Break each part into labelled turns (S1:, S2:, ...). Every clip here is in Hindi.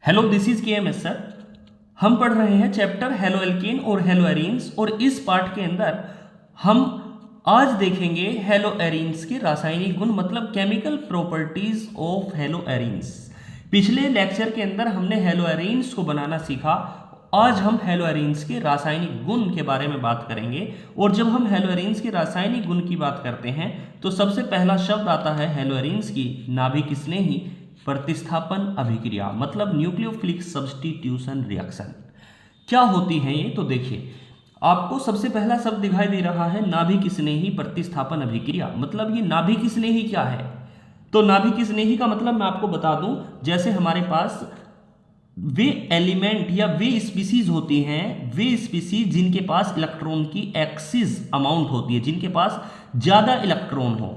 S1: हेलो, दिस इज के एम एस सर। हम पढ़ रहे हैं चैप्टर हेलो एल्केन और हेलो एरीन्स, और इस पार्ट के अंदर हम आज देखेंगे हेलो एरीन्स के रासायनिक गुण, मतलब chemical properties of hello arenes. पिछले लेक्चर के अंदर हमने हेलो एरीन्स को बनाना सीखा। आज हम हेलो एरीन्स के रासायनिक गुण के बारे में बात करेंगे। और जब हम हेलो एरीन्स के रासायनिक गुण की बात करते हैं तो सबसे पहला शब्द आता है हेलो एरीन्स की नाभिक स्नेही प्रतिस्थापन अभिक्रिया, मतलब न्यूक्लियोफिलिक सब्स्टिट्यूशन रिएक्शन। क्या होती है ये? तो देखिए, आपको सबसे पहला शब्द दिखाई दे रहा है नाभिक स्नेही प्रतिस्थापन अभिक्रिया। मतलब ये नाभिक स्नेही क्या है? तो नाभिक स्नेही का मतलब मैं आपको बता दूं, जैसे हमारे पास वे एलिमेंट या वे स्पीसीज होती हैं, वे स्पीसीज जिनके पास इलेक्ट्रॉन की एक्सिस अमाउंट होती है, जिनके पास ज्यादा इलेक्ट्रॉन हो,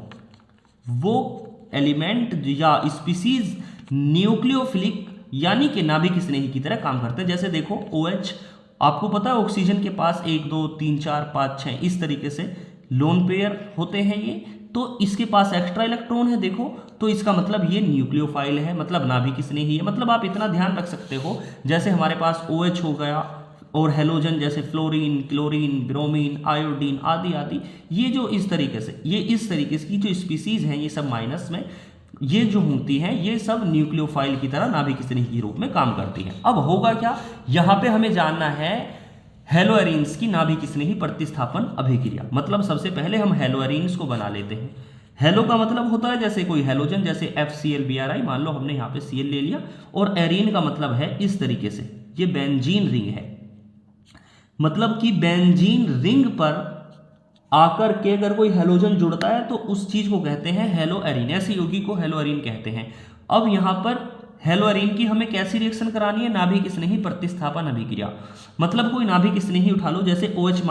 S1: वो एलिमेंट या स्पीसीज न्यूक्लियोफिलिक यानी कि नाभिक स्नेही की तरह काम करते हैं। जैसे देखो OH, आपको पता है ऑक्सीजन के पास 1 2 3 4 5 6 इस तरीके से लोन पेयर होते हैं ये, तो इसके पास एक्स्ट्रा इलेक्ट्रॉन है देखो, तो इसका मतलब ये न्यूक्लियोफाइल है, मतलब नाभिक स्नेही है। मतलब आप इतना ध्यान रख सकते हो, जैसे हमारे पास OH हो गया और हेलोजन जैसे फ्लोरीन, क्लोरीन, ब्रोमीन, आयोडीन आदि आदि, ये जो इस तरीके से की जो स्पीसीज हैं, ये सब माइनस में ये जो होती हैं, ये सब न्यूक्लियोफाइल की तरह नाभिक स्नेही के रूप में काम करती हैं। अब होगा क्या, यहाँ पे हमें जानना है हेलो एरीन्स की नाभिक स्नेही प्रतिस्थापन अभिक्रिया। मतलब सबसे पहले हम हेलो एरीन्स को बना लेते हैं। हेलो का मतलब होता है जैसे कोई हेलोजन, जैसे FCl मान लो हमने यहाँ पे Cl ले लिया, और एरीन का मतलब है इस तरीके से, ये बेंजीन रिंग है। मतलब कि बेंजीन रिंग पर आकर के अगर कोई हेलोजन जुड़ता है तो उस चीज को कहते हैं हेलो एरीन, ऐसी यौगिक को हेलो एरीन कहते हैं। अब यहां पर हेलो एरीन की हमें कैसी रिएक्शन करानी है? नाभिक स्नेही प्रतिस्थापन अभिक्रिया। मतलब कोई नाभिक स्नेही उठा लो, जैसे OH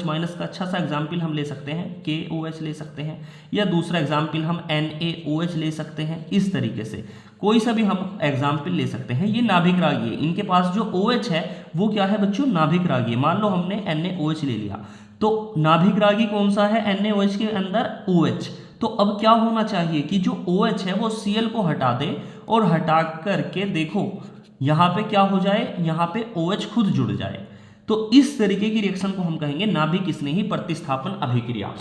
S1: माइनस का अच्छा सा एग्जाम्पल हम ले सकते हैं, KOH ले सकते हैं, या दूसरा एग्जाम्पल हम NaOH ले सकते हैं। इस तरीके से कोई सा भी हम एग्जाम्पल ले सकते हैं। ये नाभिक रागी है, इनके पास जो OH है वो क्या है बच्चों? नाभिक रागी है। मान लो हमने NaOH ले लिया, तो नाभिक रागी कौन सा है? NaOH के अंदर OH। तो अब क्या होना चाहिए कि जो OH है वो Cl को हटा दे, और हटा करके देखो यहां पे क्या हो जाए, यहां पे OH खुद जुड़ जाए। तो इस तरीके की रिएक्शन को हम कहेंगे नाभिक स्नेही प्रतिस्थापन अभिक्रिया।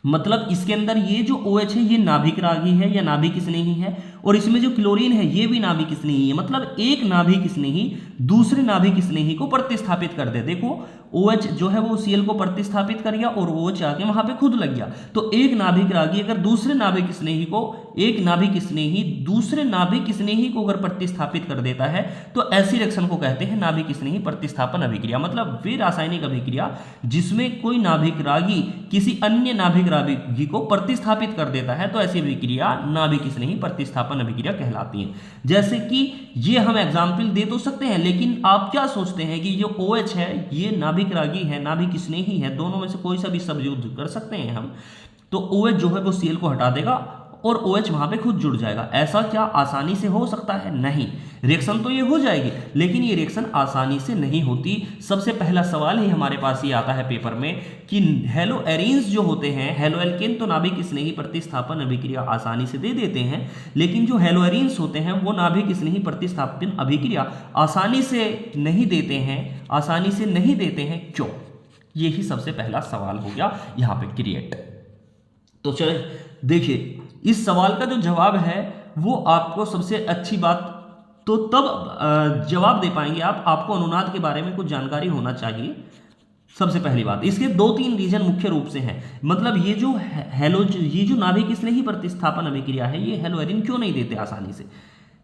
S1: मतलब इसके अंदर ये जो OH है ये नाभिक रागी है या नाभिक स्नेही है, और इसमें जो क्लोरीन है ये भी नाभिक स्नेही है। मतलब एक नाभिक स्नेही दूसरे नाभिक स्नेही को प्रतिस्थापित कर दे। देखो OH जो है वो Cl को प्रतिस्थापित कर गया, और OH आके वहां पे खुद लग गया। तो एक नाभिक रागी अगर दूसरे नाभिक स्नेही को, एक नाभिक स्नेही दूसरे नाभिक स्नेही को अगर प्रतिस्थापित कर देता है, तो ऐसी रिएक्शन को कहते हैं नाभिक स्नेही प्रतिस्थापन अभिक्रिया। मतलब वे रासायनिक अभिक्रिया जिसमें कोई नाभिक रागी किसी अन्य नाभिक रागी को प्रतिस्थापित कर देता है, तो ऐसी अभिक्रिया नाभिक स्नेही प्रतिस्थापन अभिक्रिया कहलाती है। जैसे कि ये हम एग्जाम्पल दे तो सकते हैं, लेकिन आप क्या सोचते हैं कि जो OH है ये नाभिक रागी है, नाभिक स्नेही है, दोनों में से कोई सा भी शब्द यूज कर सकते हैं हम। तो OH जो है वो Cl को हटा देगा और OH वहां पे खुद जुड़ जाएगा। ऐसा क्या आसानी से हो सकता है? नहीं। रिएक्शन तो ये हो जाएगी, लेकिन ये रिएक्शन आसानी से नहीं होती। सबसे पहला सवाल ही हमारे पास ये आता है पेपर में कि हेलो एरीन्स जो होते हैं, हेलो एल्केन तो नाभिक स्नेही प्रतिस्थापन अभिक्रिया आसानी से दे देते हैं, लेकिन जो हेलो एरीन्स होते हैं वो नाभिक स्नेही प्रतिस्थापन अभिक्रिया आसानी से नहीं देते हैं। क्यों? यही सबसे पहला सवाल हो गया यहाँ पे क्रिएट। तो चलिए देखिए, इस सवाल का जो जवाब है वो आपको सबसे अच्छी बात तो तब जवाब दे पाएंगे आप, आपको अनुनाद के बारे में कुछ जानकारी होना चाहिए। सबसे पहली बात, इसके 2-3 रीजन मुख्य रूप से हैं। मतलब ये जो नाभिक स्नेही प्रतिस्थापन अभिक्रिया है, ये हेलो एरीन क्यों नहीं देते आसानी से?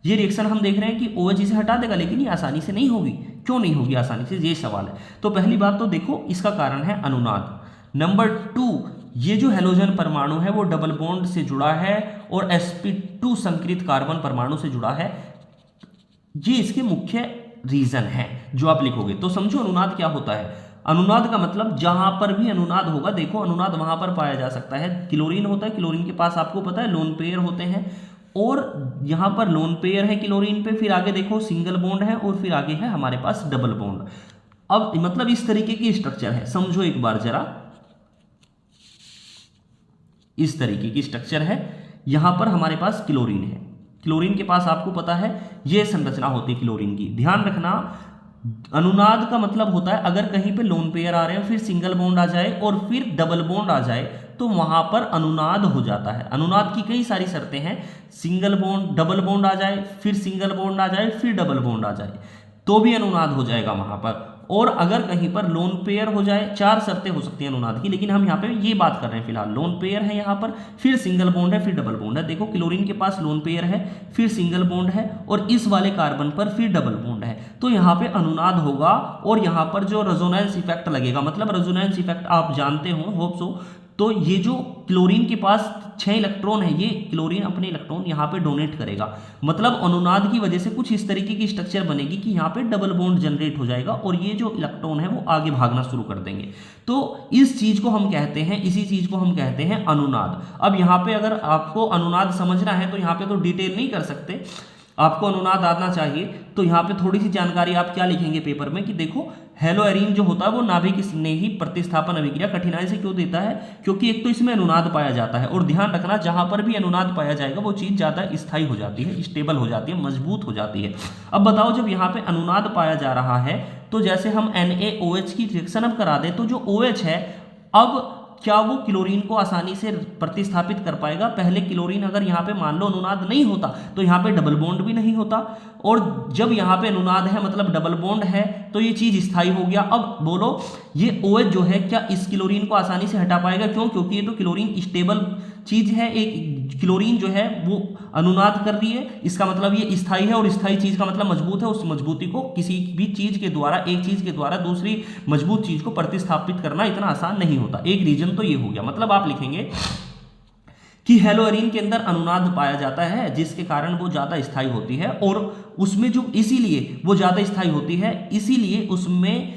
S1: ये रिएक्शन हम देख रहे हैं कि OH इसे हटा देगा, लेकिन ये आसानी से नहीं होगी। क्यों नहीं होगी आसानी से? ये सवाल है। तो पहली बात तो देखो, इसका कारण है अनुनाद। नंबर 2, ये जो हेलोजन परमाणु है वो डबल बॉन्ड से जुड़ा है और sp2 संकृत कार्बन परमाणु से जुड़ा है। ये इसके मुख्य रीजन है जो आप लिखोगे। तो समझो अनुनाद क्या होता है। अनुनाद का मतलब जहां पर भी अनुनाद होगा, देखो अनुनाद वहां पर पाया जा सकता है। क्लोरीन होता है, क्लोरीन के पास आपको पता है लोन पेयर होते हैं, और यहां पर लोन पेयर है क्लोरीन पे, फिर आगे देखो सिंगल बॉन्ड है, और फिर आगे है हमारे पास डबल बॉन्ड। अब मतलब इस तरीके की स्ट्रक्चर है, समझो एक बार जरा, इस तरीके की स्ट्रक्चर है। यहां पर हमारे पास क्लोरीन है, क्लोरीन के पास आपको पता है ये संरचना होती है क्लोरीन की। ध्यान रखना, अनुनाद का मतलब होता है अगर कहीं पे लोन पेयर आ रहे हैं, फिर सिंगल बॉन्ड आ जाए और फिर डबल बॉन्ड आ जाए तो वहां पर अनुनाद हो जाता है। अनुनाद की कई सारी शर्तें हैं, सिंगल बॉन्ड, डबल बॉन्ड आ जाए, फिर सिंगल बॉन्ड आ जाए, फिर डबल बॉन्ड आ जाए तो भी अनुनाद हो जाएगा वहां पर। और अगर कहीं पर लोन पेयर हो जाए, 4 शर्तें हो सकती हैं अनुनाद की, लेकिन हम यहाँ पे ये बात कर रहे हैं फिलहाल लोन पेयर है यहाँ पर, फिर सिंगल बॉन्ड है, फिर डबल बॉन्ड है। देखो क्लोरीन के पास लोन पेयर है, फिर सिंगल बॉन्ड है और इस वाले कार्बन पर फिर डबल बॉन्ड है, तो यहाँ पे अनुनाद होगा। और यहाँ पर जो रेजोनेंस इफेक्ट लगेगा, मतलब रेजोनेंस इफेक्ट आप जानते हो, होप सो, तो ये जो क्लोरीन के पास 6 इलेक्ट्रॉन है, ये क्लोरीन अपने इलेक्ट्रॉन यहाँ पे डोनेट करेगा, मतलब अनुनाद की वजह से कुछ इस तरीके की स्ट्रक्चर बनेगी कि यहाँ पे डबल बॉन्ड जनरेट हो जाएगा और ये जो इलेक्ट्रॉन है वो आगे भागना शुरू कर देंगे। तो इस चीज को हम कहते हैं, इसी चीज को हम कहते हैं अनुनाद। अब यहाँ पे अगर आपको अनुनाद समझना है तो यहाँ पे तो डिटेल नहीं कर सकते, आपको अनुनाद आना चाहिए, तो यहाँ पे थोड़ी सी जानकारी आप क्या लिखेंगे पेपर में कि देखो हेलोएरीन जो होता है वो नाभिक स्नेही प्रतिस्थापन अभिक्रिया कठिनाई से क्यों देता है, क्योंकि एक तो इसमें अनुनाद पाया जाता है, और ध्यान रखना जहां पर भी अनुनाद पाया जाएगा वो चीज ज्यादा स्थायी हो जाती है, स्टेबल हो जाती है, मजबूत हो जाती है। अब बताओ जब यहाँ पे अनुनाद पाया जा रहा है तो जैसे हम NaOH की रिएक्शन अब करा दें तो जो OH है अब क्या वो क्लोरीन को आसानी से प्रतिस्थापित कर पाएगा। पहले क्लोरीन अगर यहाँ पे मान लो अनुनाद नहीं होता तो यहाँ पे डबल बॉन्ड भी नहीं होता, और जब यहाँ पे अनुनाद है मतलब डबल बॉन्ड है तो ये चीज स्थायी हो गया। अब बोलो ये OH जो है क्या इस क्लोरीन को आसानी से हटा पाएगा, क्यों, क्योंकि ये तो क्लोरीन स्टेबल चीज है, एक क्लोरीन जो है वो अनुनाद कर रही है, इसका मतलब ये स्थायी है, और स्थायी चीज का मतलब मजबूत है। उस मजबूती को किसी भी चीज के द्वारा, एक चीज के द्वारा दूसरी मजबूत चीज को प्रतिस्थापित करना इतना आसान नहीं होता। एक रीजन तो ये हो गया, मतलब आप लिखेंगे कि हेलोएरीन के अंदर अनुनाद पाया जाता है जिसके कारण वो ज्यादा स्थायी होती है, और उसमें जो इसीलिए वो ज्यादा स्थायी होती है, इसीलिए उसमें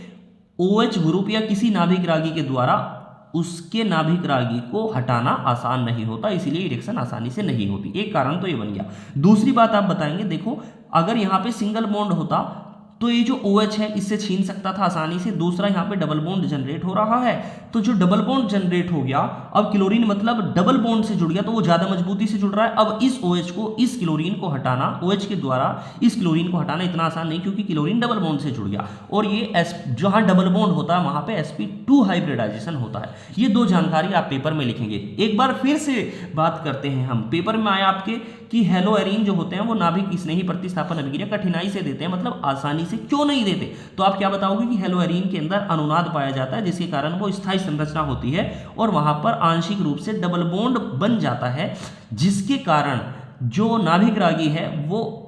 S1: OH ग्रुप या किसी नाभिक रागी के द्वारा उसके नाभिक रागी को हटाना आसान नहीं होता, इसीलिए रिएक्शन आसानी से नहीं होती। एक कारण तो ये बन गया। दूसरी बात आप बताएंगे, देखो अगर यहाँ पे सिंगल बॉन्ड होता तो ये जो OH है इससे छीन सकता था आसानी से। दूसरा यहाँ पे डबल बॉन्ड जनरेट हो रहा है, तो जो डबल बॉन्ड जनरेट हो गया, अब क्लोरीन मतलब डबल बॉन्ड से जुड़ गया तो वो ज्यादा मजबूती से जुड़ रहा है। अब इस OH को, इस क्लोरीन को हटाना, OH के द्वारा इस क्लोरीन को हटाना इतना आसान नहीं, क्योंकि क्लोरीन डबल बॉन्ड से जुड़ गया, और ये जहां डबल बॉन्ड होता है वहां पे sp2 हाइब्रिडाइजेशन होता है। ये 2 जानकारी आप पेपर में लिखेंगे। एक बार फिर से बात करते हैं हम, पेपर में आया आपके कि हेलोएरीन जो होते हैं वो नाभिक स्नेही प्रतिस्थापन अभिक्रिया कठिनाई से देते हैं, मतलब आसानी से क्यों नहीं देते। तो आप क्या बताओगे कि हेलोएरीन के अंदर अनुनाद पाया जाता है जिसके कारण वो स्थायी संरचना होती है और वहां पर आंशिक रूप से डबल बॉन्ड बन जाता है, जिसके कारण जो नाभिक रागी है वो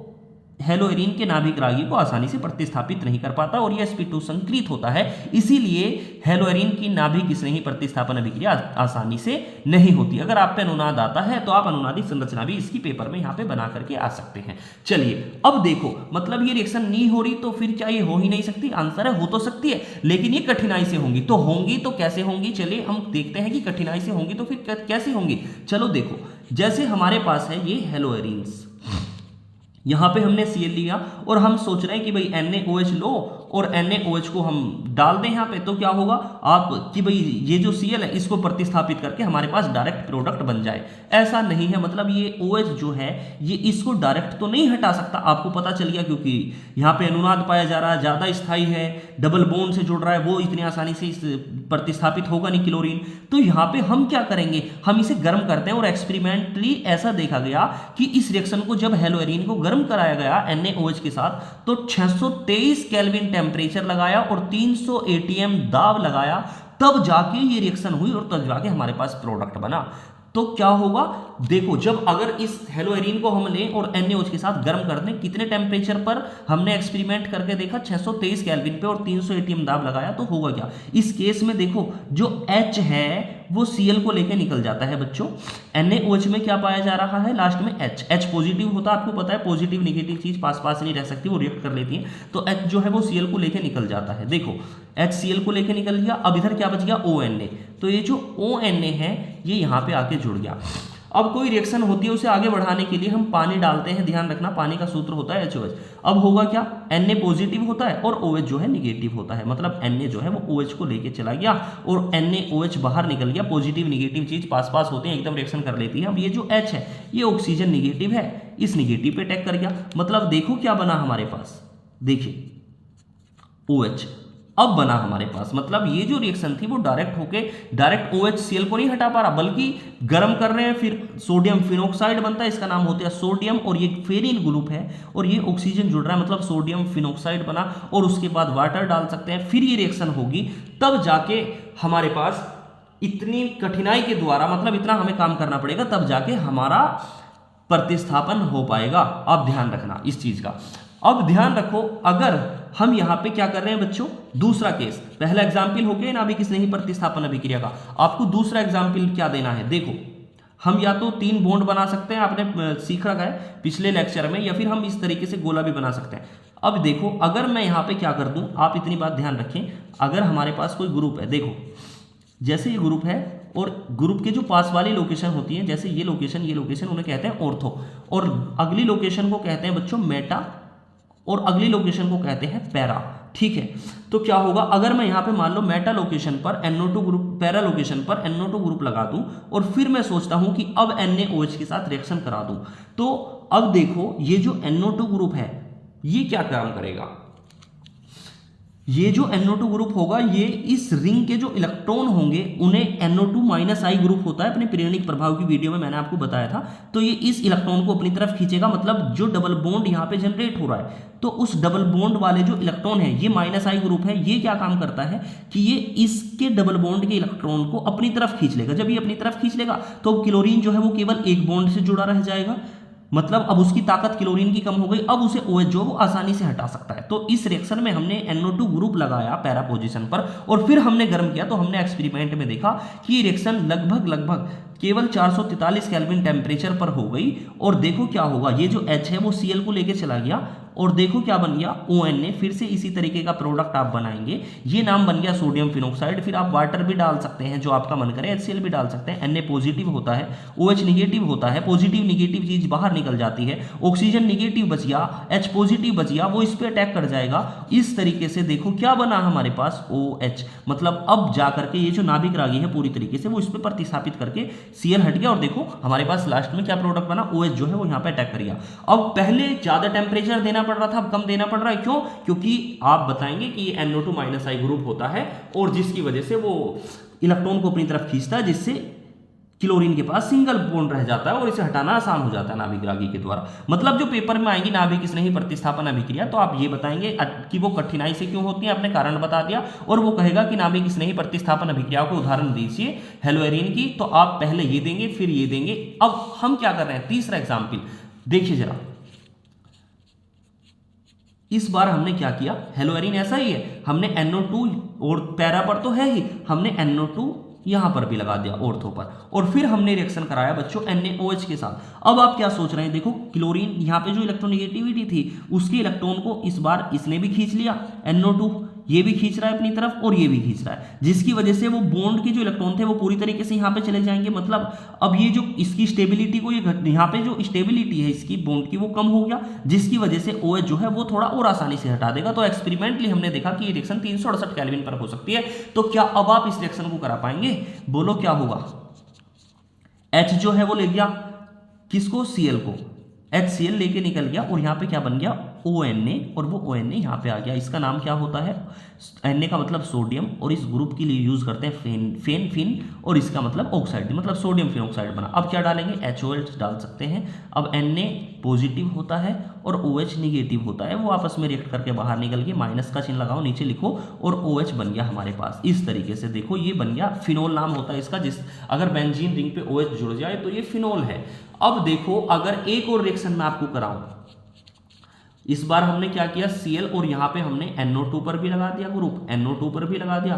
S1: हेलोएरीन के नाभिक रागी को आसानी से प्रतिस्थापित नहीं कर पाता और ये sp2 संक्रित होता है। इसीलिए हेलोएरीन की नाभिक स्नेही प्रतिस्थापन अभिक्रिया आसानी से नहीं होती। अगर आप पे अनुनाद आता है तो आप अनुनादिक संरचना भी इसकी पेपर में यहाँ पे बना करके आ सकते हैं। चलिए अब देखो, मतलब ये रिएक्शन नहीं हो रही तो फिर क्या ये हो ही नहीं सकती? आंसर है हो तो सकती है, लेकिन ये कठिनाई से होंगी। तो होंगी तो कैसे होंगी, चलिए हम देखते हैं कि कठिनाई से होंगी तो फिर कैसे होंगी। चलो देखो, जैसे हमारे पास है ये हेलोएरीन्स, यहाँ पे हमने Cl लिया और हम सोच रहे हैं कि भाई NaOH लो और NaOH को हम डाल दें यहाँ पे, तो क्या होगा आप कि भाई ये जो Cl है इसको प्रतिस्थापित करके हमारे पास डायरेक्ट प्रोडक्ट बन जाए। ऐसा नहीं है, मतलब ये OH जो है ये इसको डायरेक्ट तो नहीं हटा सकता, आपको पता चल गया, क्योंकि यहाँ पे अनुनाद पाया जा रहा है, ज्यादा स्थायी है, डबल बॉन्ड से जुड़ रहा है, वो इतनी आसानी से प्रतिस्थापित होगा नहीं क्लोरीन। तो यहाँ पे हम क्या करेंगे, हम इसे गर्म करते हैं और एक्सपेरिमेंटली ऐसा देखा गया कि इस रिएक्शन को जब हेलोएरीन को गर्म कराया गया NaOH के साथ तो 623 केल्विन टेम्परेचर लगाया और 300 ATM दाब लगाया, तब जाके ये रिएक्शन हुई और तब जाके हमारे पास प्रोडक्ट बना। तो क्या होगा, देखो जब अगर इस हेलोएरीन को हम लें और NaOH के साथ गर्म कर दें, कितने टेम्परेचर पर हमने एक्सपेरिमेंट करके देखा, 623 केल्विन पे और 300 ATM दाब लगाया, तो होगा क्या इस केस में, देखो जो H है वो Cl को लेके निकल जाता है बच्चों। NaOH में क्या पाया जा रहा है, लास्ट में H पॉजिटिव होता है, आपको पता है पॉजिटिव निगेटिव चीज पास पास नहीं रह सकती, वो रिएक्ट कर लेती है, तो H जो है वो Cl को लेके निकल जाता है। देखो HCl को लेके निकल गया, अब इधर क्या बच गया ONa, तो ये जो ONa है ये यहाँ पे आके जुड़ गया। अब कोई रिएक्शन होती है उसे आगे बढ़ाने के लिए हम पानी डालते हैं, ध्यान रखना पानी का सूत्र होता है HOH। अब होगा क्या, Na पॉजिटिव होता है और OH जो है निगेटिव होता है, मतलब Na जो है वो OH को लेके चला गया और NaOH बाहर निकल गया। पॉजिटिव निगेटिव चीज पास पास होते हैं, एकदम रिएक्शन कर लेती है। अब ये जो H है ये ऑक्सीजन निगेटिव है, इस निगेटिव पे अटैक कर गया, मतलब देखो क्या बना हमारे पास, देखिए OH अब बना हमारे पास, मतलब ये जो रिएक्शन थी वो डायरेक्ट OHCl को नहीं हटा पा रहा, बल्कि गर्म कर रहे हैं, फिर सोडियम फिनोक्साइड बनता है, इसका नाम होता है सोडियम, और ये फेरिल ग्रुप है और ये ऑक्सीजन जुड़ रहा है, मतलब सोडियम फिनोक्साइड बना, और उसके बाद वाटर डाल सकते हैं, फिर ये रिएक्शन होगी, तब जाके हमारे पास इतनी कठिनाई के द्वारा, मतलब इतना हमें काम करना पड़ेगा, तब जाके हमारा प्रतिस्थापन हो पाएगा। अब ध्यान रखना इस चीज का। अब ध्यान रखो, अगर हम यहाँ पे क्या कर रहे हैं बच्चों, दूसरा केस, पहला एग्जाम्पल हो गया नाभिक स्नेही प्रतिस्थापन अभिक्रिया का, आपको दूसरा एग्जाम्पल क्या देना है, देखो हम या तो 3 बॉन्ड बना सकते हैं, आपने सीख रखा है पिछले लेक्चर में, या फिर हम इस तरीके से गोला भी बना सकते हैं। अब देखो अगर मैं यहाँ पे क्या कर दूं, आप इतनी बात ध्यान रखें, अगर हमारे पास कोई ग्रुप है, देखो जैसे ये ग्रुप है और ग्रुप के जो पास वाली लोकेशन होती है, जैसे ये लोकेशन उन्हें कहते हैं ऑर्थो, और अगली लोकेशन को कहते हैं बच्चों मेटा, और अगली लोकेशन को कहते हैं पैरा, ठीक है। तो क्या होगा, अगर मैं यहाँ पे मान लो मेटा लोकेशन पर NO2 ग्रुप, पैरा लोकेशन पर NO2 ग्रुप लगा दूं, और फिर मैं सोचता हूं कि अब NaOH के साथ रिएक्शन करा दूं, तो अब देखो ये जो NO2 ग्रुप है ये क्या काम करेगा, ये जो NO2 ग्रुप होगा ये इस रिंग के जो इलेक्ट्रॉन होंगे उन्हें NO2- ग्रुप होता है, अपने प्रेरणिक प्रभाव की वीडियो में मैंने आपको बताया था, तो ये इस इलेक्ट्रॉन को अपनी तरफ खींचेगा, मतलब जो डबल बॉन्ड यहाँ पे जनरेट हो रहा है, तो उस डबल बॉन्ड वाले जो इलेक्ट्रॉन है ये -I ग्रुप है, ये क्या काम करता है कि ये इसके डबल बॉन्ड के इलेक्ट्रॉन को अपनी तरफ खींच लेगा। जब ये अपनी तरफ खींच लेगा तो क्लोरीन जो है वो केवल एक बॉन्ड से जुड़ा रह जाएगा, मतलब अब उसकी ताकत क्लोरीन की कम हो गई, अब उसे OH जो वो आसानी से हटा सकता है। तो इस रिएक्शन में हमने NO2 ग्रुप लगाया पैरा पोजीशन पर और फिर हमने गर्म किया, तो हमने एक्सपेरिमेंट में देखा कि ये रिएक्शन लगभग केवल 443 केल्विन टेम्परेचर पर हो गई, और देखो क्या होगा, ये जो H है वो Cl को लेके चला गया, और देखो क्या बन गया ONA, फिर से इसी तरीके का प्रोडक्ट आप बनाएंगे, ये नाम बन गया सोडियम फिनोक्साइड। फिर आप वाटर भी डाल सकते हैं जो आपका मन करे, HCl भी डाल सकते हैं। Na पॉजिटिव होता है, OH निगेटिव होता है, पॉजिटिव निगेटिव चीज बाहर निकल जाती है, ऑक्सीजन निगेटिव बच गया, H पॉजिटिव बच गया, वो इस पे अटैक कर जाएगा। इस तरीके से देखो क्या बना हमारे पास OH, मतलब अब जा करके ये जो नाभिक रागी है पूरी तरीके से वो इस पे प्रतिस्थापित करके Cl हट गया, और देखो हमारे पास लास्ट में क्या प्रोडक्ट बना, OH जो है वो यहाँ पे अटैक कर गया। अब पहले ज्यादा टेम्परेचर देना पड़ रहा था, अब कम देना पड़ रहा है, क्यों, क्योंकि आप बताएंगे कि ये NO2- ग्रुप होता है, और जिसकी वजह से वो इलेक्ट्रॉन को अपनी तरफ खींचता है, जिससे क्लोरीन के पास सिंगल बॉन्ड रह जाता है और इसे हटाना आसान हो जाता है नाभिक रागी के द्वारा। मतलब जो पेपर में आएंगी नाभिक स्नेही प्रतिस्थापन अभिक्रिया, तो आप ये बताएंगे कि वो कठिनाई से क्यों होती है, आपने कारण बता दिया, और वो कहेगा कि नाभिक स्नेही प्रतिस्थापन अभिक्रियाओं के उदाहरण दीजिए हेलोएरिन की, तो आप पहले ये देंगे फिर ये देंगे। अब हम क्या कर रहे हैं, तीसरा एग्जाम्पल देखिए जरा, इस बार हमने क्या किया, हेलोएरिन ऐसा ही है, हमने NO2 और पैरा पर तो है ही, हमने NO2 यहां पर भी लगा दिया ऑर्थो पर, और फिर हमने रिएक्शन कराया बच्चों NaOH के साथ। अब आप क्या सोच रहे हैं, देखो क्लोरीन यहाँ पे जो इलेक्ट्रोनेगेटिविटी थी उसके इलेक्ट्रॉन को इस बार इसने भी खींच लिया, NO2 ये भी खींच रहा है अपनी तरफ और ये भी खींच रहा है, जिसकी वजह से वो बॉन्ड के जो इलेक्ट्रॉन थे वो पूरी तरीके से यहाँ पे चले जाएंगे। मतलब अब ये जो इसकी स्टेबिलिटी को, ये यहाँ पे जो स्टेबिलिटी है इसकी बॉन्ड की वो कम हो गया, जिसकी वजह से OH जो है वो थोड़ा और आसानी से हटा देगा। तो एक्सपेरिमेंटली हमने देखा कि ये रिएक्शन 368 केल्विन पर हो सकती है। तो क्या अब आप इस रिएक्शन को करा पाएंगे, बोलो क्या होगा, H जो है वो ले गया किसको, Cl को, HCl लेके निकल गया, और यहाँ पे क्या बन गया ONA, और वो ONA यहाँ पे आ गया, इसका नाम क्या होता है, Na का मतलब सोडियम, और इस ग्रुप के लिए यूज करते हैं फेन, और इसका मतलब ऑक्साइड, मतलब सोडियम फिनॉक्साइड बना। अब क्या डालेंगे, HOH डाल सकते हैं। अब Na पॉजिटिव होता है और OH निगेटिव होता है, वो आपस में रिएक्ट करके बाहर निकल के माइनस का चिन्ह लगाओ, नीचे लिखो, और OH बन गया हमारे पास। इस तरीके से देखो ये बन गया, फिनोल नाम होता है इसका, जिस अगर बेंजीन रिंग पे OH जुड़ जाए तो ये फिनोल है। अब देखो अगर एक और रिएक्शन मैं आपको कराऊं, इस बार हमने क्या किया, Cl, और यहाँ पे हमने NO2 पर भी लगा दिया ग्रुप, NO2 पर भी लगा दिया,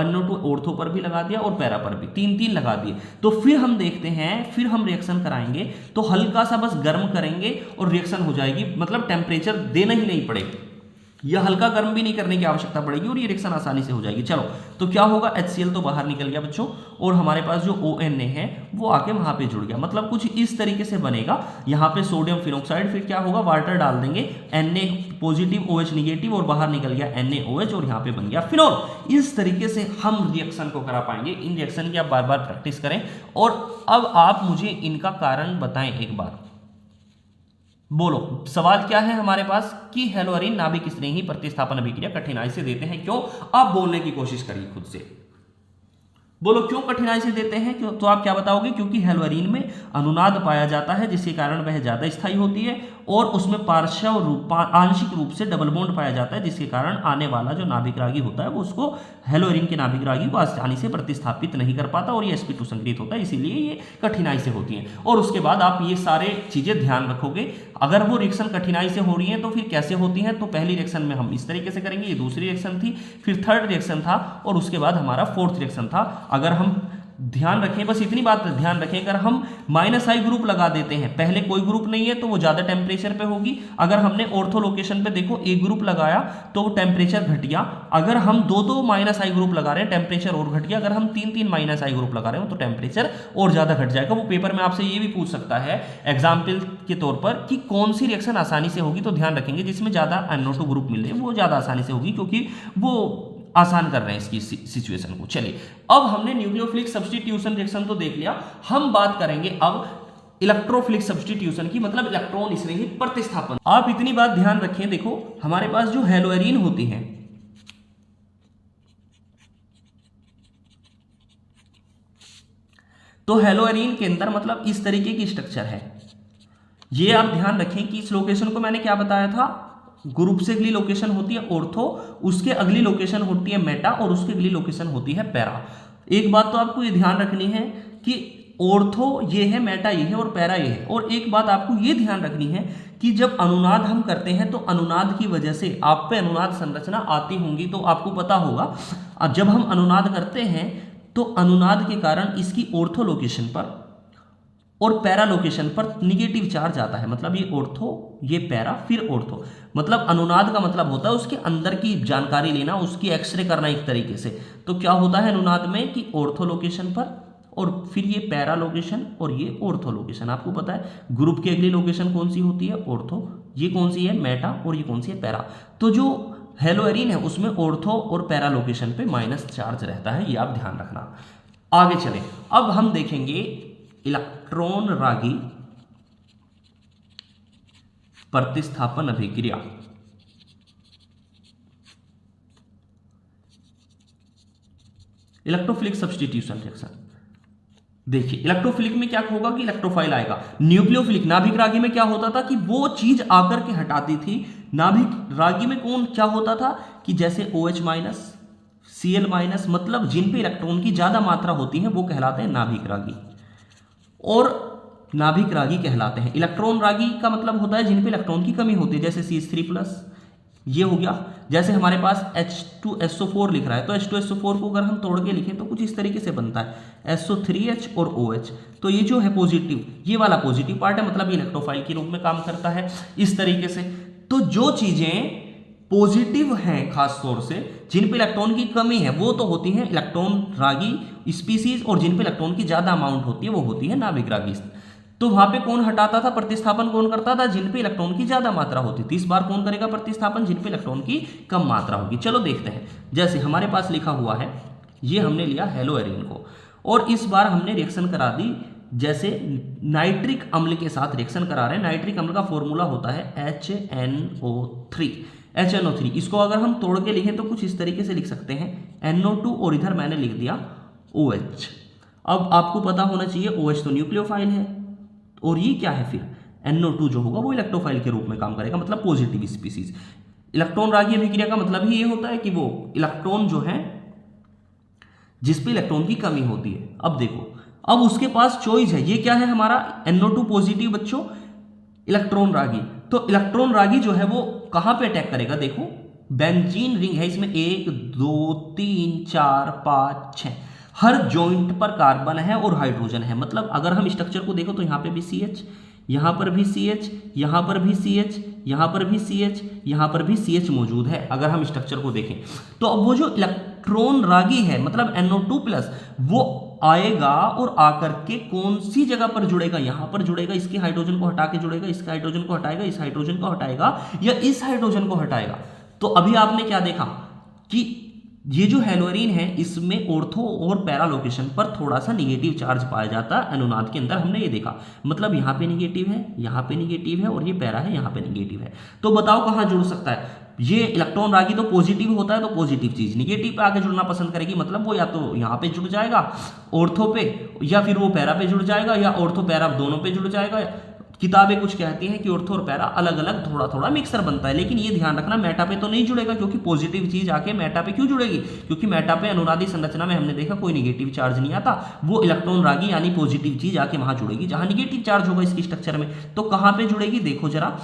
S1: NO2 ऑर्थो पर भी लगा दिया, और पैरा पर भी, 3 लगा दिए। तो फिर हम देखते हैं, फिर हम रिएक्शन कराएंगे, तो हल्का सा बस गर्म करेंगे और रिएक्शन हो जाएगी, मतलब टेम्परेचर देना ही नहीं पड़ेगा। यह हल्का गर्म भी नहीं करने की आवश्यकता पड़ेगी और ये रिएक्शन आसानी से हो जाएगी। चलो, तो क्या होगा, HCl तो बाहर निकल गया बच्चों, और हमारे पास जो ONA है वो आके वहां पे जुड़ गया। मतलब कुछ इस तरीके से बनेगा। यहाँ पे सोडियम फिनॉक्साइड, फिर क्या होगा, वाटर डाल देंगे, Na पॉजिटिव OH निगेटिव, और बाहर निकल गया NaOH, और यहाँ पे बन गया फिनॉल। इस तरीके से हम रिएक्शन को करा पाएंगे। इन रिएक्शन की आप बार बार प्रैक्टिस करें। और अब आप मुझे इनका कारण बताएं एक बार। बोलो, सवाल क्या है हमारे पास कि हेलोअरीन नाभिक स्नेही प्रतिस्थापन अभिक्रिया कठिनाई से देते हैं, क्यों? आप बोलने की कोशिश करिए खुद से। बोलो, क्यों कठिनाई से देते हैं? क्यों? तो आप क्या बताओगे? क्योंकि हेलोअरीन में अनुनाद पाया जाता है, जिसके कारण वह ज्यादा स्थायी होती है, और उसमें पार्श्व रूप, आंशिक रूप से डबल बॉन्ड पाया जाता है, जिसके कारण आने वाला जो नाभिक रागी होता है वो उसको, हेलोअरीन के नाभिक रागी को आसानी से प्रतिस्थापित नहीं कर पाता, और ये sp2 संक्रित होता है, इसीलिए ये कठिनाई से होती है। और उसके बाद आप ये सारे चीजें ध्यान रखोगे। अगर वो रिएक्शन कठिनाई से हो रही है तो फिर कैसे होती है? तो पहली रिएक्शन में हम इस तरीके से करेंगे, ये दूसरी रिएक्शन थी, फिर थर्ड रिएक्शन था, और उसके बाद हमारा फोर्थ रिएक्शन था। अगर हम ध्यान रखें, बस इतनी बात ध्यान रखें, अगर हम -I ग्रुप लगा देते हैं, पहले कोई ग्रुप नहीं है तो वो ज्यादा टेम्परेचर पे होगी। अगर हमने ऑर्थो लोकेशन पे देखो एक ग्रुप लगाया तो टेम्परेचर घट गया। अगर हम दो -I ग्रुप लगा रहे हैं, टेम्परेचर और घट गया। अगर हम 3 -I ग्रुप लगा रहे हो तो टेम्परेचर और ज्यादा घट जाएगा। वो पेपर में आपसे ये भी पूछ सकता है एग्जाम्पल के तौर पर कि कौन सी रिएक्शन आसानी से होगी, तो ध्यान रखेंगे जिसमें ज्यादा NO2 ग्रुप मिल रहे हैं वो ज्यादा आसानी से होगी, क्योंकि वो आसान कर रहे हैं इसकी सिचुएशन को। चलिए, अब हमने न्यूक्लियोफिलिक सब्स्टिट्यूशन रिएक्शन तो देख लिया। हम बात करेंगे अब इलेक्ट्रोफिलिक सब्स्टिट्यूशन की, मतलब इलेक्ट्रॉन स्नेही प्रतिस्थापन। आप इतनी बात ध्यान रखें, देखो हमारे पास जो हेलोअरीन होती है, तो हेलोअरीन के अंदर मतलब इस तरीके की स्ट्रक्चर है। ये आप ध्यान रखें कि इस लोकेशन को मैंने क्या बताया था, ग्रुप से अगली लोकेशन होती है ऑर्थो, उसके अगली लोकेशन होती है मेटा, और उसकी अगली लोकेशन होती है पैरा। एक बात तो आपको ये ध्यान रखनी है कि ऑर्थो ये है, मेटा ये है, और पैरा ये है। और एक बात आपको ये ध्यान रखनी है कि जब अनुनाद हम करते हैं तो अनुनाद की वजह से आप पे अनुनाद संरचना आती होंगी, तो आपको पता होगा जब हम अनुनाद करते हैं तो अनुनाद के कारण इसकी ऑर्थो लोकेशन पर और पैरा लोकेशन पर निगेटिव चार्ज आता है। मतलब ये ऑर्थो, ये पैरा, फिर ऑर्थो। मतलब अनुनाद का मतलब होता है उसके अंदर की जानकारी लेना, उसकी एक्सरे करना एक तरीके से। तो क्या होता है अनुनाद में कि ऑर्थो लोकेशन पर, और फिर ये पैरा लोकेशन, और ये ऑर्थो लोकेशन। आपको पता है ग्रुप की अगली लोकेशन कौन सी होती है, ऑर्थो। ये कौन सी है, मेटा, और ये कौन सी है, पैरा। तो जो हेलोअरीन है उसमें ऑर्थो और पैरा लोकेशन पे माइनस चार्ज रहता है, ये आप ध्यान रखना। आगे चले, अब हम देखेंगे इलेक्ट्रॉन रागी प्रतिस्थापन अभिक्रिया। Electrophilic substitution reaction. देखिए, इलेक्ट्रोफिलिक में क्या होगा कि इलेक्ट्रोफाइल आएगा। न्यूक्लियोफिलिक नाभिक रागी में क्या होता था कि वो चीज आकर के हटाती थी। नाभिक रागी में कौन क्या होता था कि जैसे OH-, Cl-, मतलब जिन पे इलेक्ट्रॉन की ज्यादा मात्रा होती है वो कहलाते हैं नाभिक रागी, और नाभिक रागी कहलाते हैं। इलेक्ट्रॉन रागी का मतलब होता है जिन पे इलेक्ट्रॉन की कमी होती है, जैसे CH3+, ये हो गया। जैसे हमारे पास H2SO4 लिख रहा है, तो H2SO4 को अगर हम तोड़ के लिखें तो कुछ इस तरीके से बनता है SO3H और OH। तो ये जो है पॉजिटिव, ये वाला पॉजिटिव पार्ट है, मतलब ये इलेक्ट्रोफाइल के रूप में काम करता है इस तरीके से। तो जो चीजें पॉजिटिव हैं खास तौर से, जिन पे इलेक्ट्रॉन की कमी है, वो तो होती है इलेक्ट्रॉन रागी स्पीसीज, और जिन पे इलेक्ट्रॉन की ज्यादा अमाउंट होती है वो होती है नाभिक रागी। तो वहां पे कौन हटाता था, प्रतिस्थापन कौन करता था, जिन पे इलेक्ट्रॉन की ज्यादा मात्रा होती थी। इस बार कौन करेगा प्रतिस्थापन, जिन पे इलेक्ट्रॉन की कम मात्रा होगी। चलो देखते हैं, जैसे हमारे पास लिखा हुआ है, ये हमने लिया हेलोअरीन को, और इस बार हमने रिएक्शन करा दी जैसे नाइट्रिक अम्ल के साथ रिएक्शन करा रहे हैं। नाइट्रिक अम्ल का फॉर्मूला होता है HNO3। इसको अगर हम तोड़ के लिखें तो कुछ इस तरीके से लिख सकते हैं NO2, और इधर मैंने लिख दिया OH। अब आपको पता होना चाहिए OH तो न्यूक्लियोफाइल है, और ये क्या है फिर NO2 जो होगा वो इलेक्ट्रोफाइल के रूप में काम करेगा, मतलब पॉजिटिव स्पीसीज। इलेक्ट्रॉन रागी अभिक्रिया का मतलब ही ये होता है कि वो इलेक्ट्रॉन जो है जिसपे इलेक्ट्रॉन की कमी होती है। अब देखो, अब उसके पास चॉइस है, ये क्या है हमारा NO2 पॉजिटिव बच्चों, इलेक्ट्रॉन रागी। तो इलेक्ट्रॉन रागी जो है वो कहां पे अटैक करेगा, देखो बेंजीन रिंग है, इसमें 1 2 3 4 5 6 हर जॉइंट पर कार्बन है और हाइड्रोजन है। मतलब अगर हम स्ट्रक्चर को देखो तो यहाँ पे भी CH, यहाँ पर भी CH, यहाँ पर भी CH, यहाँ पर भी CH, यहाँ पर भी CH मौजूद है। अगर हम स्ट्रक्चर को देखें तो अब वो जो इलेक्ट्रॉन रागी है मतलब NO2+, वो आएगा और आकर के कौन सी जगह पर जुड़ेगा, यहां पर जुड़ेगा, इसके हाइड्रोजन को हटा के जुड़ेगा, इसके हाइड्रोजन को हटाएगा, इस हाइड्रोजन को हटाएगा या इस हाइड्रोजन को हटाएगा। तो अभी आपने क्या देखा कि ये जो हेलोरीन है इसमें ऑर्थो और पैरा लोकेशन पर थोड़ा सा निगेटिव चार्ज पाया जाता है अनुनाद के अंदर, हमने ये देखा। मतलब यहाँ पे निगेटिव है, यहाँ पे निगेटिव है और ये पैरा है, यहाँ पे निगेटिव है। तो बताओ कहाँ जुड़ सकता है? ये इलेक्ट्रॉन रागी तो पॉजिटिव होता है, तो पॉजिटिव चीज निगेटिव पे आके जुड़ना पसंद करेगी। मतलब वो या तो यहाँ पे जुड़ जाएगा ऑर्थो पे, या फिर वो पैरा पे जुड़ जाएगा, या ऑर्थो पैरा दोनों पे जुड़ जाएगा। किताबें कुछ कहती हैं कि ऑर्थो और पैरा अलग अलग थोड़ा थोड़ा मिक्सर बनता है, लेकिन ये ध्यान रखना मेटा पे तो नहीं जुड़ेगा, क्योंकि पॉजिटिव चीज आके मेटा पे क्यों जुड़ेगी? क्योंकि मेटा पे अनुनादी संरचना में हमने देखा कोई निगेटिव चार्ज नहीं आता, वो इलेक्ट्रॉन रागी यानी पॉजिटिव चीज आके वहां जुड़ेगी जहां निगेटिव चार्ज होगा इसकी स्ट्रक्चर में। तो कहां पे जुड़ेगी देखो जरा।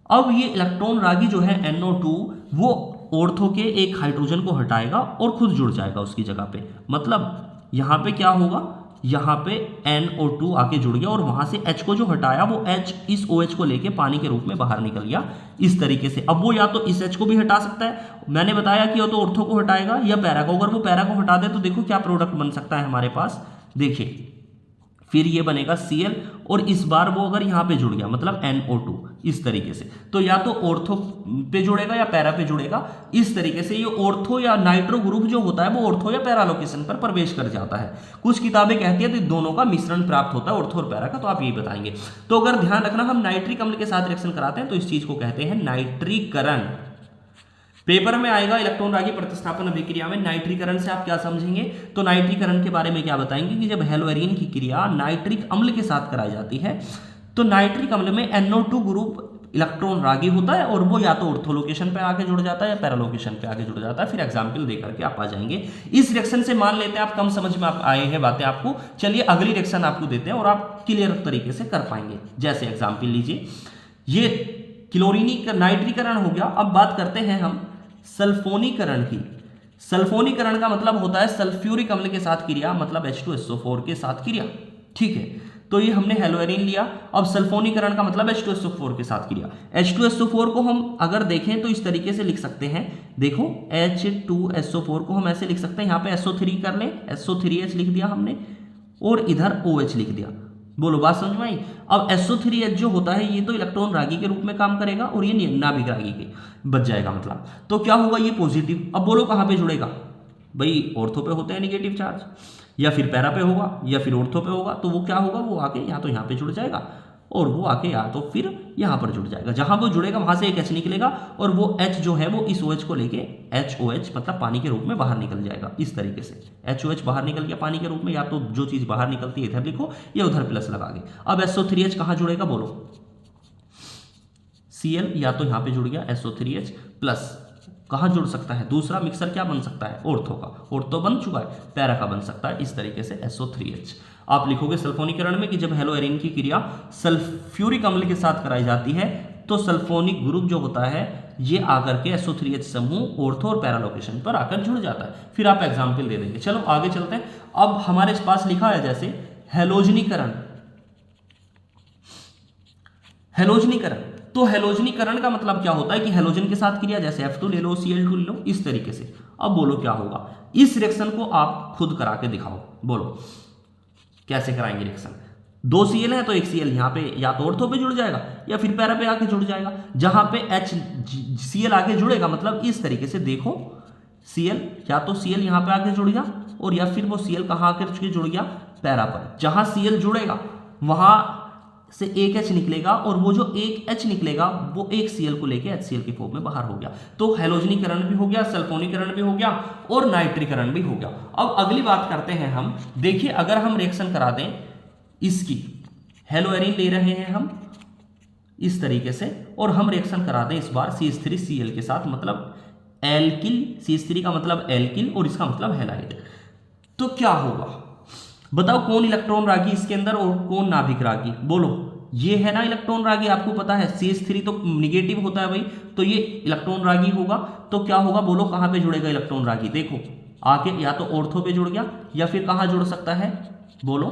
S1: अब ये इलेक्ट्रॉन रागी जो है NO2 वो ऑर्थो के एक हाइड्रोजन को हटाएगा और खुद जुड़ जाएगा उसकी जगह पे। मतलब यहाँ पे क्या होगा, यहाँ पे NO2 आके जुड़ गया और वहां से H को जो हटाया वो H इस OH को लेके पानी के रूप में बाहर निकल गया इस तरीके से। अब वो या तो इस H को भी हटा सकता है, मैंने बताया कि वो तो ऑर्थो को हटाएगा या पैरा को। अगर वो पैरा को हटा दे तो देखो क्या प्रोडक्ट बन सकता है हमारे पास, देखिए फिर ये बनेगा Cl और इस बार वो अगर यहाँ पे जुड़ गया मतलब NO2 इस तरीके से, तो या तो ऑर्थो पे जुड़ेगा या पैरा पे जुड़ेगा इस तरीके से। ये ऑर्थो या नाइट्रो ग्रुप जो होता है वो ऑर्थो या पैरा लोकेशन पर प्रवेश कर जाता है। कुछ किताबें कहती है तो दोनों का मिश्रण प्राप्त होता है ऑर्थो और पैरा का, तो आप यही बताएंगे। तो अगर ध्यान रखना हम नाइट्रिक अम्ल के साथ रिएक्शन कराते हैं तो इस चीज को कहते हैं नाइट्रीकरण। पेपर में आएगा इलेक्ट्रॉन रागी प्रतिस्थापन अभिक्रिया में नाइट्रीकरण से आप क्या समझेंगे, तो नाइट्रीकरण के बारे में क्या बताएंगे कि जब हेलोएरिन की क्रिया नाइट्रिक अम्ल के साथ कराई जाती है तो नाइट्रिक अम्ल में NO2 ग्रुप इलेक्ट्रॉन रागी होता है और वो या तो ऑर्थो लोकेशन पे आके जुड़ जाता है या पैरा लोकेशन पे आके जुड़ जाता है। फिर एग्जांपल देकर के आप आ जाएंगे। इस रिएक्शन से मान लेते हैं आप कम समझ में आप आए हैं बातें आपको, चलिए अगली रिएक्शन आपको देते हैं और आप क्लियर तरीके से कर पाएंगे। जैसे एग्जाम्पल लीजिए, ये क्लोरीनी नाइट्रीकरण हो गया। अब बात करते हैं हम सल्फोनीकरण की। सल्फोनीकरण का मतलब होता है सल्फ्यूरिक अम्ल के साथ क्रिया, मतलब H2SO4 के साथ क्रिया। ठीक है, तो ये हमने हेलोएरिन लिया। अब सल्फोनीकरण का मतलब H2SO4 के साथ क्रिया। H2SO4 को हम अगर देखें तो इस तरीके से लिख सकते हैं, देखो H2SO4 को हम ऐसे लिख सकते हैं, यहाँ पे SO3 कर लें, SO3H लिख दिया हमने और इधर OH लिख दिया। बोलो बात समझ में आई। अब SO3H जो होता है ये तो इलेक्ट्रॉन रागी के रूप में काम करेगा और ये नाभिक रागी के बच जाएगा। मतलब तो क्या होगा, ये पॉजिटिव। अब बोलो कहाँ पे जुड़ेगा भाई, ऑर्थो पे होते हैं निगेटिव चार्ज, या फिर पैरा पे होगा या फिर ऑर्थो पे होगा। तो वो क्या होगा, वो आके या तो यहाँ पे जुड़ जाएगा और वो आके या तो फिर यहाँ पर जुड़ जाएगा। जहां वो जुड़ेगा वहां से एक H निकलेगा और वो H जो है वो इस OH को लेके HOH मतलब पानी के रूप में बाहर निकल जाएगा इस तरीके से। HOH बाहर निकल गया पानी के रूप में, या तो जो चीज बाहर निकलती है इधर लिखो या उधर प्लस लगा के। अब SO3H कहाँ जुड़ेगा बोलो, Cl या तो यहाँ पे जुड़ गया SO3H प्लस कहाँ जुड़ सकता है, दूसरा मिक्सर क्या बन सकता है, ऑर्थो का। ऑर्थो बन चुका है, पैरा का बन सकता है इस तरीके से SO3H। आप लिखोगे सल्फोनीकरण में कि जब हेलोएरिन की क्रिया सल्फ्यूरिक अम्ल के साथ कराई जाती है तो सल्फोनिक ग्रुप जो होता है ये आकर के SO3H समूह ऑर्थो और पैरा लोकेशन पर आकर जुड़ जाता है। फिर आप एग्जाम्पल दे देंगे। चलो आगे चलते हैं। अब हमारे पास लिखा है जैसे हेलोजनीकरण। हेलोजनीकरण, तो हेलोजनीकरण का मतलब क्या होता है कि हेलोजन के साथ क्रिया, जैसे F2 ले लो, Cl2 ले लो इस तरीके से। अब बोलो क्या होगा, इस रिएक्शन को आप खुद करा के दिखाओ। बोलो कैसे कराएंगे रिएक्शन। 2 Cl है तो एक Cl यहाँ पे या तो ऑर्थो पे जुड़ जाएगा या फिर पैरा पे आके जुड़ जाएगा। जहां पे HCl आके जुड़ेगा मतलब इस तरीके से देखो, Cl या तो Cl यहाँ पे आके जुड़ गया और या फिर वो Cl कहाँ आकर जुड़ गया, पैरा पर। जहां Cl जुड़ेगा वहां से एक H निकलेगा और वो जो एक H निकलेगा वो एक Cl को लेके HCl के फॉर्म में बाहर हो गया। तो हेलोजनीकरण भी हो गया, सल्फोनीकरण भी हो गया और नाइट्रीकरण भी हो गया। अब अगली बात करते हैं हम, देखिए अगर हम रिएक्शन करा दें इसकी, हेलोएरिन ले रहे हैं हम इस तरीके से और हम रिएक्शन करा दें इस बार CH3Cl के साथ, मतलब एल्किल, CH3 का मतलब एल्किल और इसका मतलब हैलाइड। तो क्या होगा बताओ, कौन इलेक्ट्रॉन रागी इसके अंदर और कौन नाभिक रागी। बोलो, ये है ना इलेक्ट्रॉन रागी, आपको पता है CH3 तो निगेटिव होता है भाई, तो ये इलेक्ट्रॉन रागी होगा। तो क्या होगा बोलो, कहां पे जुड़ेगा इलेक्ट्रॉन रागी, देखो आके या तो ऑर्थो पे जुड़ गया या फिर कहां जुड़ सकता है बोलो,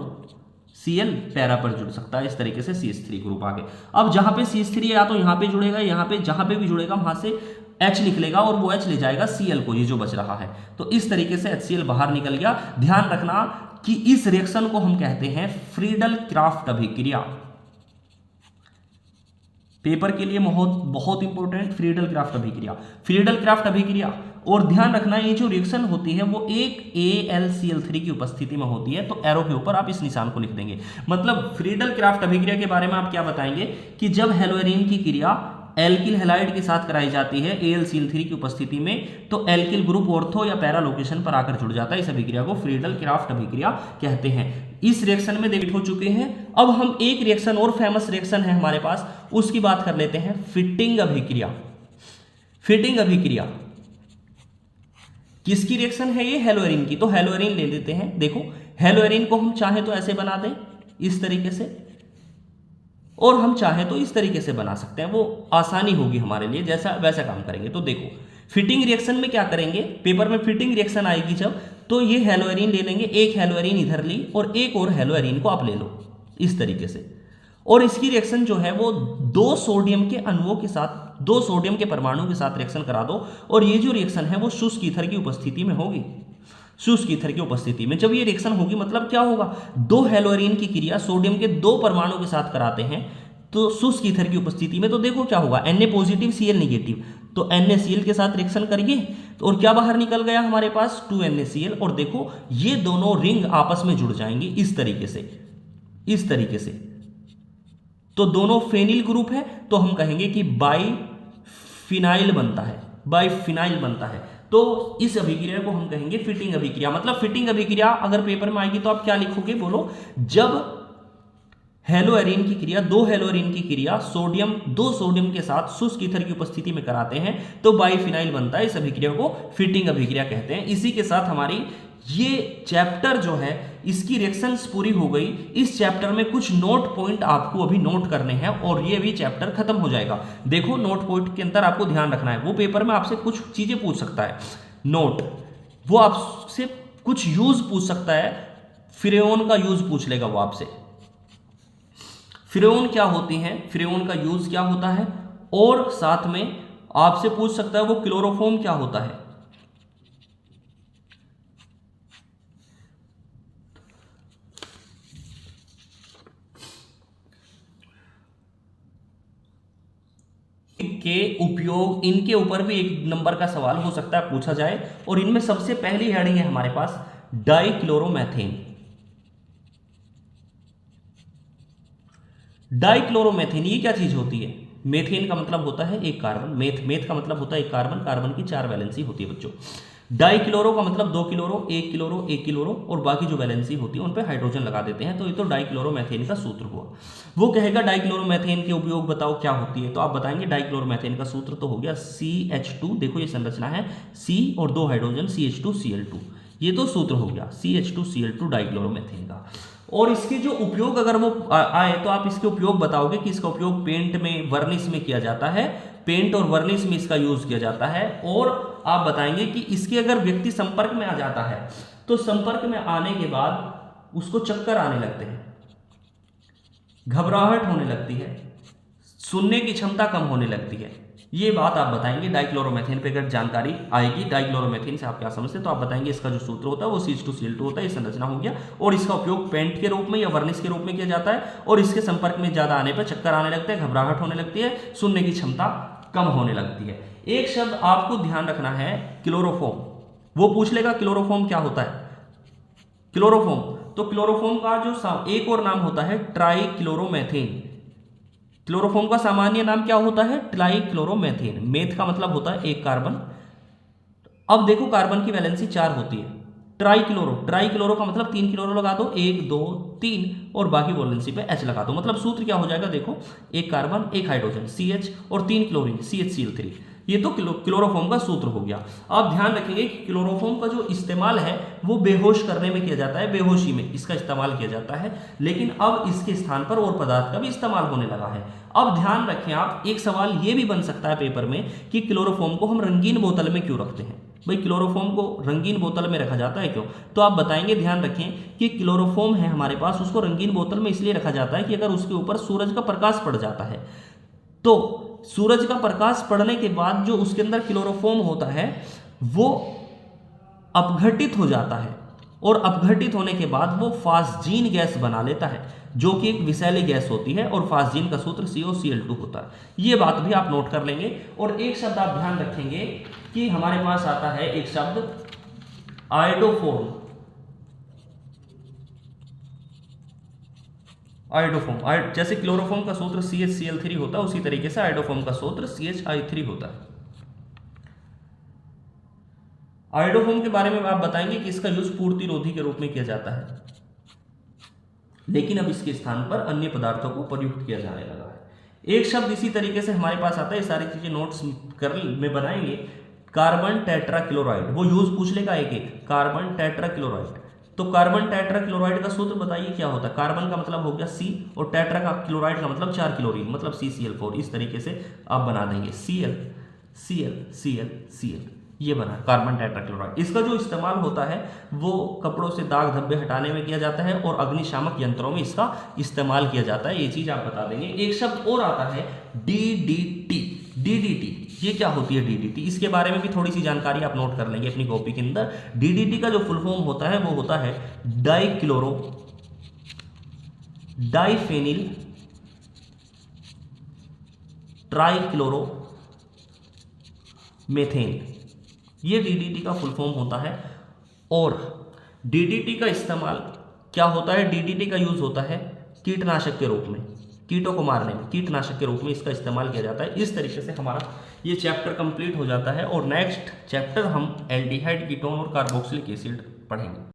S1: Cl पैरा पर जुड़ सकता है। इस तरीके से CH3 ग्रुप आ गए। अब जहां पे CH3 या तो यहां पे जुड़ेगा, यहां पे जहां पे भी जुड़ेगा वहां से H निकलेगा और वो H ले जाएगा Cl को, ये जो बच रहा है। तो इस तरीके से HCl बाहर निकल गया। ध्यान रखना कि इस रिएक्शन को हम कहते हैं फ्रीडल क्राफ्ट अभिक्रिया। पेपर के लिए बहुत इंपॉर्टेंट फ्रीडल क्राफ्ट अभिक्रिया, फ्रीडल क्राफ्ट अभिक्रिया। और ध्यान रखना ये जो रिएक्शन होती है वो एक AlCl3 की उपस्थिति में होती है। तो एरो के ऊपर आप इस निशान को लिख देंगे। मतलब फ्रीडल क्राफ्ट अभिक्रिया के बारे में आप क्या बताएंगे कि जब हेलोएरिन की क्रिया एल्किल हैलाइड के साथ कराई जाती है AlCl3 की उपस्थिति में, तो एल्किल ग्रुप ऑर्थो या पैरा लोकेशन पर आकर जुड़ जाता है। इस अभिक्रिया को फ्रीडल क्राफ्ट अभिक्रिया कहते हैं। इस रिएक्शन में देख हो चुके हैं। अब हम एक रिएक्शन और फेमस रिएक्शन है हमारे पास, उसकी बात कर लेते हैं, फिटिंग अभिक्रिया। फिटिंग अभिक्रिया किसकी रिएक्शन है ये? हेलोएरिन की। तो हेलोएरिन ले लेते हैं। देखो हेलोएरिन को हम चाहे तो ऐसे बना दें इस तरीके से, और हम चाहे तो इस तरीके से बना सकते हैं, वो आसानी होगी हमारे लिए, जैसा वैसा काम करेंगे। तो देखो फिटिंग रिएक्शन में क्या करेंगे, पेपर में फिटिंग रिएक्शन आएगी जब, तो ये हेलोएरिन ले लेंगे, एक हेलोएरिन इधर ली और एक और हेलोएरिन को आप ले लो इस तरीके से। और इसकी रिएक्शन जो है वो 2 सोडियम के अणुओं के साथ, 2 सोडियम के परमाणु के साथ रिएक्शन करा दो। और ये जो रिएक्शन है वो शुष्क ईथर की उपस्थिति में होगी। शुष्क ईथर की उपस्थिति में जब ये रिएक्शन होगी, मतलब क्या होगा, 2 हेलोएरिन की क्रिया सोडियम के 2 परमाणु के साथ कराते हैं तो शुष्क ईथर की उपस्थिति में, तो देखो क्या होगा, Na पॉजिटिव Cl निगेटिव, तो NaCl के साथ रिएक्शन करिए तो और क्या बाहर निकल गया हमारे पास 2NaCl। और देखो ये दोनों रिंग आपस में जुड़ जाएंगे इस तरीके से, इस तरीके से। तो दोनों फेनिल ग्रुप है, तो हम कहेंगे कि बाइफिनाइल बनता है, बाइफिनाइल बनता है। तो इस अभिक्रिया को हम कहेंगे फिटिंग अभिक्रिया। मतलब फिटिंग अभिक्रिया अगर पेपर में आएगी तो आप क्या लिखोगे, बोलो, जब हेलोएरिन की क्रिया, 2 हेलोएरिन की क्रिया सोडियम 2 सोडियम के साथ शुष्क ईथर की उपस्थिति में कराते हैं तो बाइफिनाइल बनता है। इस अभिक्रिया को फिटिंग अभिक्रिया कहते हैं। इसी के साथ हमारी ये चैप्टर जो है इसकी रिएक्शंस पूरी हो गई। इस चैप्टर में कुछ नोट पॉइंट आपको अभी नोट करने हैं और ये भी चैप्टर खत्म हो जाएगा। देखो नोट पॉइंट के अंदर आपको ध्यान रखना है, वो पेपर में आपसे कुछ चीजें पूछ सकता है। नोट, वो आपसे कुछ यूज पूछ सकता है, फ्रेओन का यूज पूछ लेगा वो आपसे, फ्रेओन क्या होती हैं, फ्रेओन का यूज क्या होता है, और साथ में आपसे पूछ सकता है वो क्लोरोफॉर्म क्या होता है। के उपयोग, इनके ऊपर भी 1 नंबर का सवाल हो सकता है पूछा जाए। और इनमें सबसे पहली हेडिंग है हमारे पास डाइक्लोरोमेथेन। डाइक्लोरोमेथेन ये क्या चीज होती है? मेथेन का मतलब होता है एक कार्बन, मेथ का मतलब होता है एक कार्बन, कार्बन की 4 वैलेंसी होती है बच्चों। डाइक्लोरो का मतलब 2 क्लोरो, 1 क्लोरो, 1 क्लोरो, और बाकी जो वैलेंसी होती है उन पे हाइड्रोजन लगा देते हैं। तो ये तो डाइक्लोरोमेथेन का सूत्र हुआ। वो कहेगा डाइक्लोरोमेथेन के उपयोग बताओ क्या होती है, तो आप बताएंगे डाइक्लोरोमेथेन का सूत्र तो हो गया CH2, देखो ये संरचना है C और 2 हाइड्रोजन CH2Cl2, ये तो सूत्र हो गया CH2Cl2 डाइक्लोरोमेथेन का। और इसके जो उपयोग अगर वो आए तो आप इसके उपयोग बताओगे कि इसका उपयोग पेंट में, वर्निश में किया जाता है, पेंट और वर्निश में इसका यूज किया जाता है। और आप बताएंगे कि इसके अगर व्यक्ति संपर्क में आ जाता है तो संपर्क में आने के बाद उसको चक्कर आने लगते हैं, घबराहट होने लगती है, सुनने की क्षमता कम होने लगती है। ये बात आप बताएंगे। डाइक्लोरोमेथेन पे अगर जानकारी आएगी, डाइक्लोरोमेथेन से आप क्या समझते हैं, तो आप बताएंगे इसका जो सूत्र होता है वो CH2Cl2 होता है, ये संरचना हो गया। और इसका उपयोग पेंट के रूप में या वर्निश के रूप में किया जाता है। और इसके संपर्क में ज्यादा आने पर चक्कर आने लगते हैं, घबराहट होने लगती है, सुनने की क्षमता कम होने लगती है। एक शब्द आपको ध्यान रखना है, क्लोरोफॉर्म। वो पूछ लेगा क्लोरोफॉर्म क्या होता है, क्लोरोफॉर्म। तो क्लोरोफॉर्म का जो एक और नाम होता है ट्राइक्लोरोमेथेन। क्लोरोफॉर्म का सामान्य नाम क्या होता है, ट्राइक्लोरोमेथेन। मेथ का मतलब होता है एक कार्बन। अब देखो कार्बन की वैलेंसी 4 होती है। ट्राइक्लोरो का मतलब 3 क्लोरो लगा दो, 1 2 3, और बाकी वैलेंसी पे H लगा दो। मतलब सूत्र क्या हो जाएगा, देखो एक कार्बन, एक हाइड्रोजन CH और 3 क्लोरीन CHCl3। ये तो क्लोरोफॉर्म का सूत्र हो गया। आप ध्यान रखेंगे कि क्लोरोफॉर्म का जो इस्तेमाल है वो बेहोश करने में किया जाता है, बेहोशी में इसका इस्तेमाल किया जाता है, लेकिन अब इसके स्थान पर और पदार्थ का भी इस्तेमाल होने लगा है। अब ध्यान रखें आप, एक सवाल ये भी बन सकता है पेपर में कि क्लोरोफॉर्म को हम रंगीन बोतल में क्यों रखते हैं। भाई क्लोरोफॉर्म को रंगीन बोतल में रखा जाता है क्यों, तो आप बताएंगे, ध्यान रखें कि क्लोरोफॉर्म है हमारे पास, उसको रंगीन बोतल में इसलिए रखा जाता है कि अगर उसके ऊपर सूरज का प्रकाश पड़ जाता है तो सूरज का प्रकाश पड़ने के बाद जो उसके अंदर क्लोरोफॉर्म होता है वो अपघटित हो जाता है, और अपघटित होने के बाद वो फास्जीन गैस बना लेता है जो कि एक विषैली गैस होती है, और फास्जीन का सूत्र COCl2 होता है। ये बात भी आप नोट कर लेंगे। और एक शब्द आप ध्यान रखेंगे कि हमारे पास आता है एक शब्द आयोडोफॉर्म। आयोडोफॉर्म, जैसे क्लोरोफॉर्म का सूत्र CHCl3 होता है, उसी तरीके से आयोडोफॉर्म का सूत्र CHI3 होता है। आयोडोफॉर्म के बारे में आप बताएंगे कि इसका यूज पूर्तिरोधी के रूप में किया जाता है, लेकिन अब इसके स्थान पर अन्य पदार्थों को प्रयुक्त किया जाने लगा है। एक शब्द इसी तरीके से हमारे पास आता है, ये सारी चीजें नोट्स कर में बनाएंगे, कार्बन टेट्राक्लोराइड। वो यूज पूछ लेगा एक एक, कार्बन टेट्राक्लोराइड। तो कार्बन टेट्राक्लोराइड का सूत्र बताइए क्या होता है। कार्बन का मतलब हो गया C, और टेट्रा का क्लोराइड का मतलब 4 क्लोरीन, मतलब CCl4। इस तरीके से आप बना देंगे Cl Cl Cl Cl, ये बना कार्बन टेट्राक्लोराइड। इसका जो इस्तेमाल होता है वो कपड़ों से दाग धब्बे हटाने में किया जाता है, और अग्निशामक यंत्रों में इसका इस्तेमाल किया जाता है। ये चीज आप बता देंगे। एक शब्द और आता है DDT। DDT ये क्या होती है DDT, इसके बारे में भी थोड़ी सी जानकारी आप नोट कर लेंगे अपनी कॉपी के अंदर। DDT का जो फुल फॉर्म होता है वो होता है डाइफेनिल ट्राइक्लोरो मेथेन। ये DDT का फुल फॉर्म होता है। और DDT का इस्तेमाल क्या होता है, DDT का यूज होता है कीटनाशक के रूप में, कीटों को मारने में कीटनाशक के रूप में इसका इस्तेमाल किया जाता है। इस तरीके से हमारा ये चैप्टर कंप्लीट हो जाता है, और नेक्स्ट चैप्टर हम एल्डिहाइड, कीटोन और कार्बोक्सिलिक एसिड पढ़ेंगे।